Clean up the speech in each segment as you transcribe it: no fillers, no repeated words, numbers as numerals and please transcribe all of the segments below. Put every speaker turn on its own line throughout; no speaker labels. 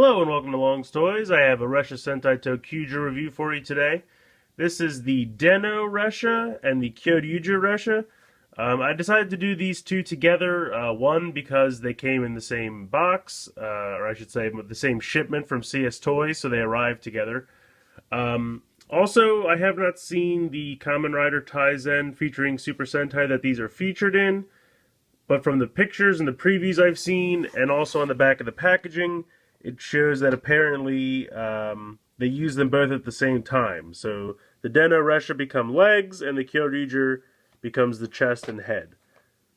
Hello and welcome to Long's Toys. I have a Ressha Sentai Tokkyuger review for you today. This is the Den-O Ressha and the Kyoryuger Ressha. I decided to do these two together, one because they came in the same box, or I should say the same shipment from CS Toys, so they arrived together. Also, I have not seen the Kamen Rider Taizen featuring Super Sentai that these are featured in, but from the pictures and the previews I've seen, and also on the back of the packaging, it shows that apparently they use them both at the same time. So the Den-O Ressha become legs, and the Kyoryuger becomes the chest and head.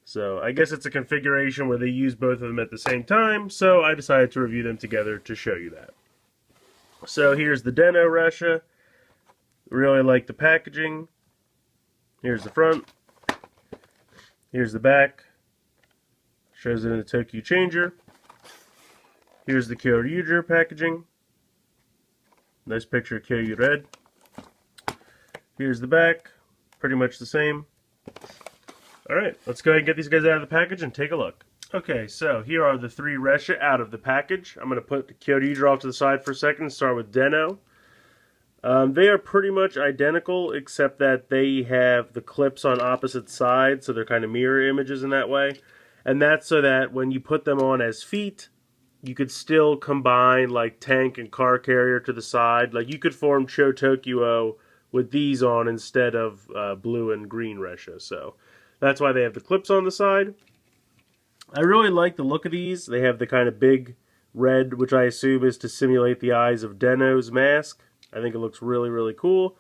So I guess it's a configuration where they use both of them at the same time, so I decided to review them together to show you that. So here's the Den-O Ressha. Really like the packaging. Here's the front. Here's the back. Shows it in the Tokyo changer. Here's the Kyoryuger packaging. Nice picture of Kyoryu red. Here's the back. Pretty much the same. Alright, let's go ahead and get these guys out of the package and take a look. Okay, so here are the three Ressha out of the package. I'm going to put the Kyoryuger off to the side for a second and start with Den-O. They are pretty much identical, except that they have the clips on opposite sides, so they're kind of mirror images in that way. And that's so that when you put them on as feet, you could still combine like tank and car carrier to the side. Like you could form Cho Tokyo with these on instead of blue and green Ressha. So that's why they have the clips on the side. I really like the look of these. They have the kind of big red, which I assume is to simulate the eyes of Den-O's mask. I think it looks really, really cool.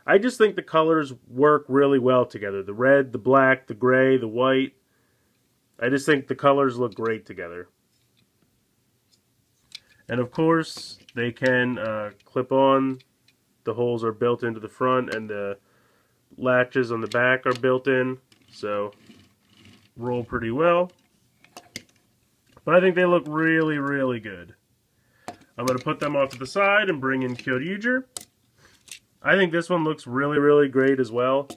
I just think the colors work really well together. The red, the black, the gray, the white. I just think the colors look great together. And of course, they can clip on. The holes are built into the front, and the latches on the back are built in. So, roll pretty well. But I think they look really, really good. I'm going to put them off to the side and bring in Kyoryuger. I think this one looks really, really great as well.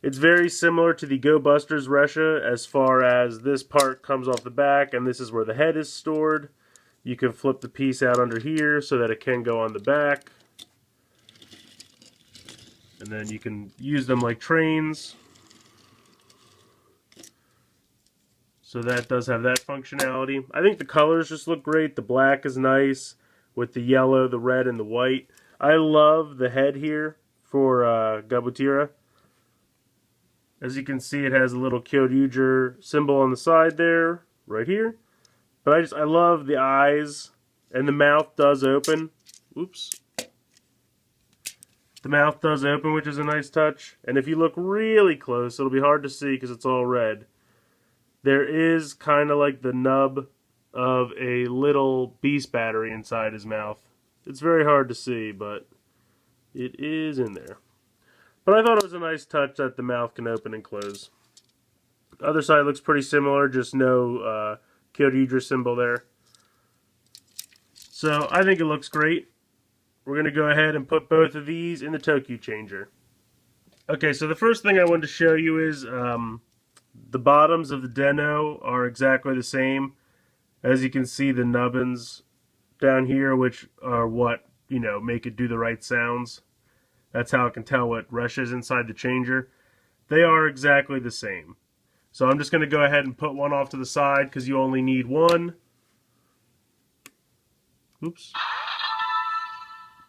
It's very similar to the Go Busters Ressha as far as this part comes off the back, and this is where the head is stored. You can flip the piece out under here so that it can go on the back. And then you can use them like trains. So that does have that functionality. I think the colors just look great. The black is nice with the yellow, the red, and the white. I love the head here for Gabutira. As you can see, it has a little Kyoryuger symbol on the side there, right here. But I love the eyes, and the mouth does open. Oops. The mouth does open, which is a nice touch. And if you look really close, it'll be hard to see because it's all red. There is kind of like the nub of a little beast battery inside his mouth. It's very hard to see, but it is in there. But I thought it was a nice touch that the mouth can open and close. The other side looks pretty similar, just no Kyoryuger symbol there. So I think it looks great. We're going to go ahead and put both of these in the Tokyo changer. Okay, so the first thing I wanted to show you is the bottoms of the Den-O are exactly the same. As you can see, the nubbins down here, which are what, make it do the right sounds. That's how I can tell what Ressha is inside the changer. They are exactly the same. So I'm just going to go ahead and put one off to the side because you only need one. Oops.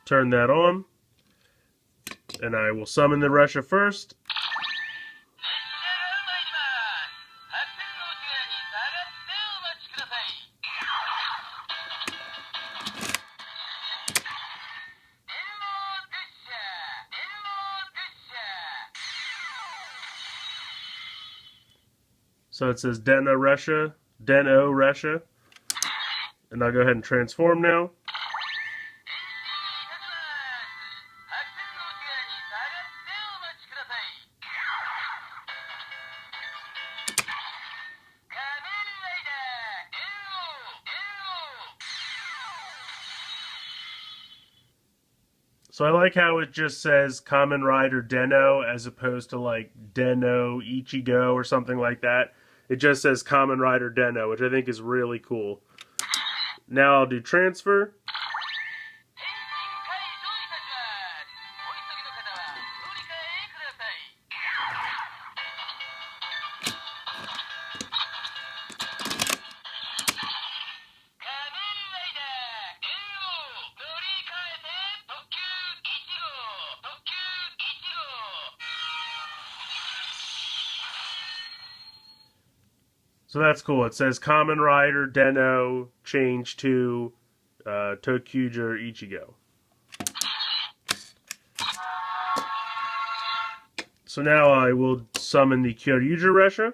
Turn that on. And I will summon the Ressha first. So it says Den-O Ressha, Den-O Ressha. And I'll go ahead and transform now. So I like how it just says Kamen Rider Den-O as opposed to like Den-O Ichigo or something like that. It just says Kamen Rider Den-O, which I think is really cool. Now I'll do transfer. So that's cool. It says Kamen Rider Den-O change to Tokkyuger Ichigo. So now I will summon the Kyoryuger Ressha.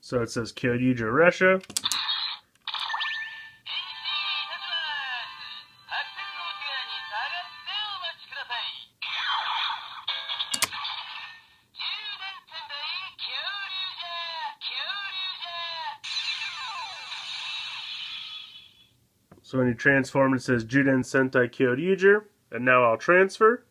So it says Kyoryuger Ressha. So when you transform, it says Juden Sentai Kyoryuger, and now I'll transfer.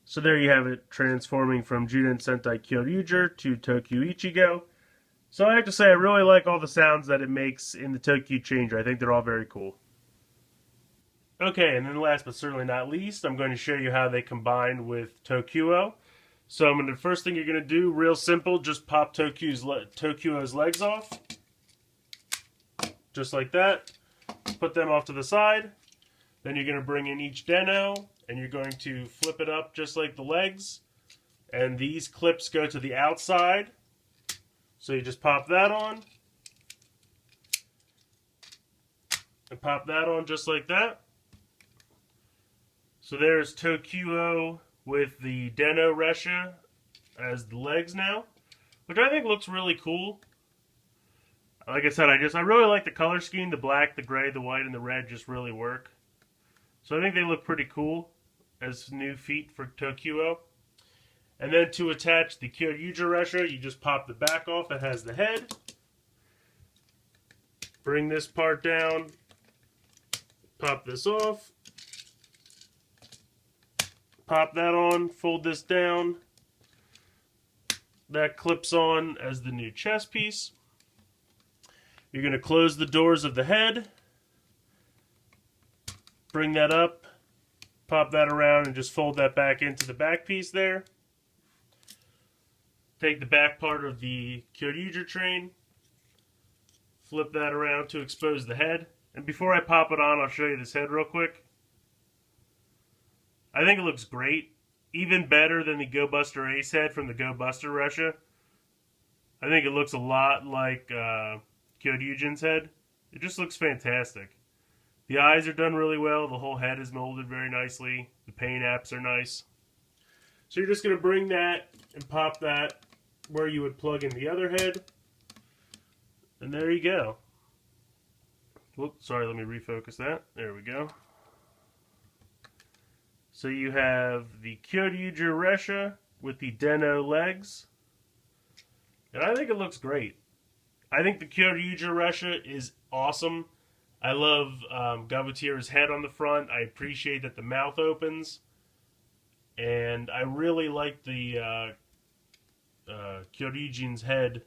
So there you have it, transforming from Juden Sentai Kyoryuger to Tokyu Ichigo. So I have to say, I really like all the sounds that it makes in the Tokyu changer. I think they're all very cool. Okay, and then last but certainly not least, I'm going to show you how they combine with Tokuo. So the first thing you're going to do, real simple, just pop Tokuo's legs off. Just like that. Put them off to the side. Then you're going to bring in each Den-O, and you're going to flip it up just like the legs. And these clips go to the outside. So you just pop that on. And pop that on just like that. So there's Tokuo with the Den-O Ressha as the legs now, which I think looks really cool. Like I said, I really like the color scheme. The black, the gray, the white, and the red just really work. So I think they look pretty cool as new feet for Tokuo. And then to attach the Kyoryuger Ressha, you just pop the back off. It has the head. Bring this part down. Pop this off. Pop that on. Fold this down. That clips on as the new chest piece. You're going to close the doors of the head. Bring that up, pop that around, and just fold that back into the back piece there. Take the back part of the Kyoryuger train, flip that around to expose the head. And before I pop it on, I'll show you this head real quick. I think it looks great. Even better than the Go Buster Ace head from the Go Buster Ressha. I think it looks a lot like Kyoryugen's head. It just looks fantastic. The eyes are done really well. The whole head is molded very nicely. The paint apps are nice. So you're just going to bring that and pop that where you would plug in the other head. And there you go. Whoops, sorry, let me refocus that. There we go. So you have the Kyoryuger Ressha with the Den-O legs. And I think it looks great. I think the Kyoryuger Ressha is awesome. I love Gabutira's head on the front. I appreciate that the mouth opens. And I really like the Kyoryugen's head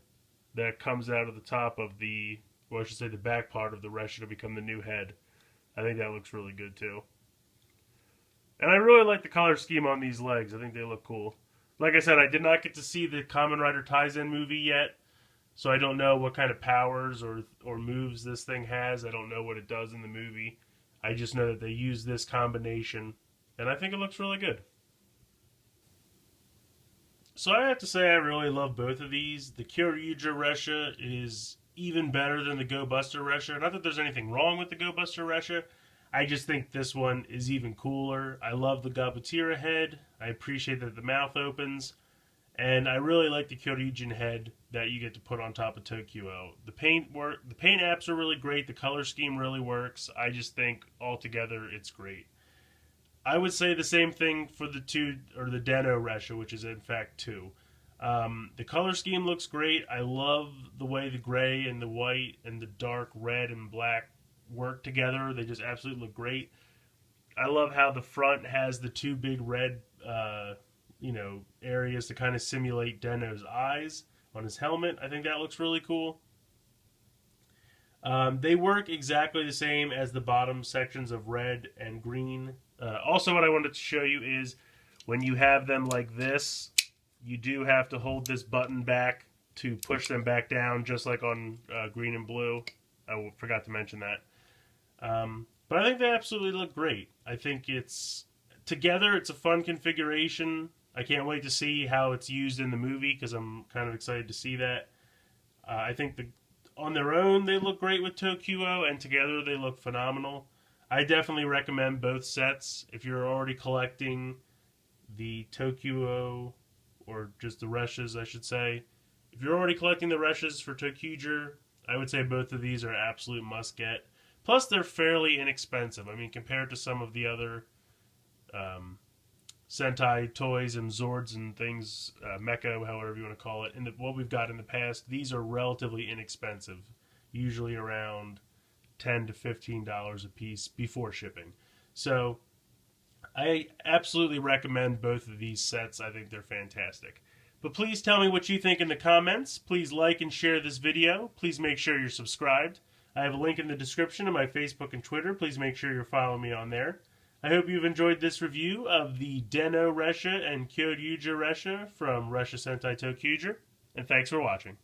that comes out of the top of the, well, I should say the back part of the Ressha to become the new head. I think that looks really good too. And I really like the color scheme on these legs. I think they look cool. Like I said, I did not get to see the Kamen Rider Taizen movie yet. So I don't know what kind of powers or moves this thing has. I don't know what it does in the movie. I just know that they use this combination, and I think it looks really good. So I have to say I really love both of these. The Kyoryuger Ressha is even better than the Go Buster Ressha. Not that there's anything wrong with the Go Buster Ressha. I just think this one is even cooler. I love the Gabutira head. I appreciate that the mouth opens. And I really like the Kyoryugen head that you get to put on top of Tokuo. The paint apps are really great. The color scheme really works. I just think altogether it's great. I would say the same thing for the Den-O Ressha, which is in fact two. The color scheme looks great. I love the way the gray and the white and the dark red and black work together. They just absolutely look great. I love how the front has the two big red, areas to kind of simulate Deno's eyes on his helmet. I think that looks really cool. They work exactly the same as the bottom sections of red and green. Also, what I wanted to show you is when you have them like this, you do have to hold this button back to push them back down, just like on green and blue. I forgot to mention that. But I think they absolutely look great. I think it's together, it's a fun configuration. I can't wait to see how it's used in the movie because I'm kind of excited to see that. I think on their own they look great with Tokkyuger, and together they look phenomenal. I definitely recommend both sets if you're already collecting the Tokkyuger, or just the Reshas, I should say. If you're already collecting the Reshas for Tokkyuger, I would say both of these are absolute must-get. Plus, they're fairly inexpensive. I mean, compared to some of the other Sentai toys and Zords and things, Mecha, however you want to call it, and what we've got in the past, these are relatively inexpensive. Usually around $10 to $15 a piece before shipping. So, I absolutely recommend both of these sets. I think they're fantastic. But please tell me what you think in the comments. Please like and share this video. Please make sure you're subscribed. I have a link in the description of my Facebook and Twitter. Please make sure you're following me on there. I hope you've enjoyed this review of the Deno Ressha and Kyoryuger Ressha from Ressha Sentai Tokkyuger. And thanks for watching.